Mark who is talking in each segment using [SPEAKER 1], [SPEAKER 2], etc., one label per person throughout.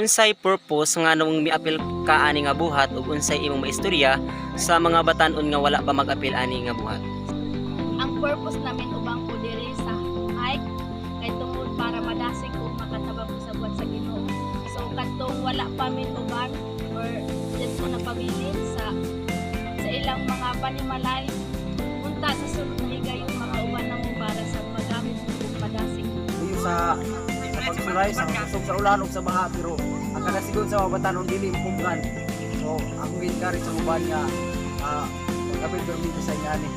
[SPEAKER 1] unsay purpose nga nung miapil ka ani nga buhat ug unsay imong maistorya sa mga batan-on nga wala pa mag-apil ani nga buhat?
[SPEAKER 2] Ang purpose namin ubang ko diri sa hike kay tungod para madasig ko makatabang ko sa buhat sa Ginoo. So kadtong wala pa min uban or just ko napabilin sa ilang mga panimalay punta sa sulod na higayon makauban na mo para sa magamit ko madasig.
[SPEAKER 3] Dito sa pagsulay sa kusog sa ulan ug sa baha pero ang kadasigon sa mga batanon dili mumgan. So ako ginkarit sa uban nga magapil permito sa inani.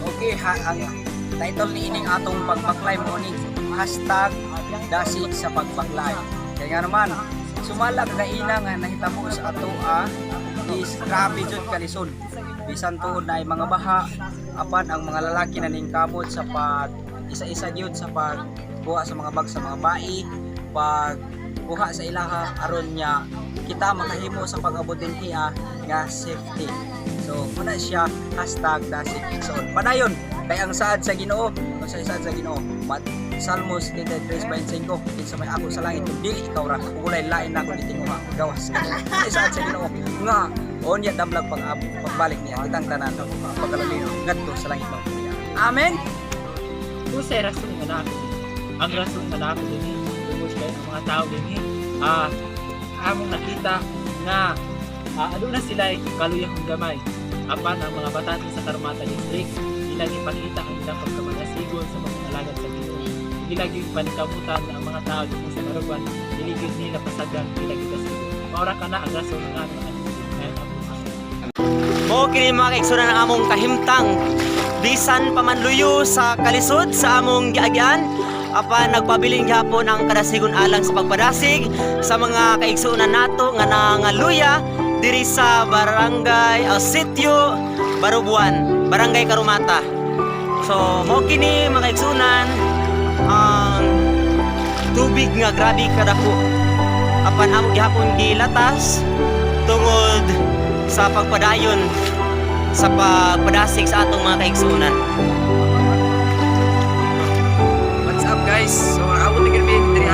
[SPEAKER 4] Okay, ang title ni ining atong pagbaklay mo ni #dasig sa pagbaklay. Kaya nga naman, sumalag na ina nga nahitabo sa atoa is grabe jud kalisod. Bisan tuod na ay mga baha, apan ang mga lalaki na ningkamot sa pag isa-isa gyud sa pagkuha sa mga bag sa mga bai, pagkuha sa ilaha aron nya kita makahimo sa pag-abot din hiya nga safety. So, muna siya #dasig igsoon. Padayon kay ang saad sa Ginoo, ang saad sa Ginoo. Salmos 23:5 kinsa may ako sa langit kung dili ikaw ra ulay lain na ako gitinguha gawas. Ay saad sa Ginoo nga onya damlag pagbalik niya kitang tanan pagkalalino ngadto sa langit mo. Amen.
[SPEAKER 5] Kusay rason nga na ako. Ang rason nga na ako dinhi tungod kay ang mga tao dinhi among nakita nga aduna sila kaluyahong gamay. Apan ang mga batanon sa Karamata District ilang ipakita ang ilang pagkamanasigon sa mga alagad sa Ginoo. Ilang yung panikabutan na ang mga tao dito sa Maruban iligid nila pasagan ilang ikasigo. Maura ka na ang rason ng aming
[SPEAKER 1] Mo kini mga kaigsunan ng among kahimtang bisan pamanluyo sa kalisod sa among giagyan apan nagpabiling gyapon ang kadasigon alang sa pagpadasig sa mga kaigsunan nato nga nangaluya diri sa barangay Sitio Barubuan, Barangay Karamata. So mo kini mga kaigsunan ang tubig nga grabe kadako apan amo gihapon gilatas tungod sa pagpadayon sa pagpadasig sa atong mga kaigsunan.
[SPEAKER 4] What's up guys? So amo tigil mi diri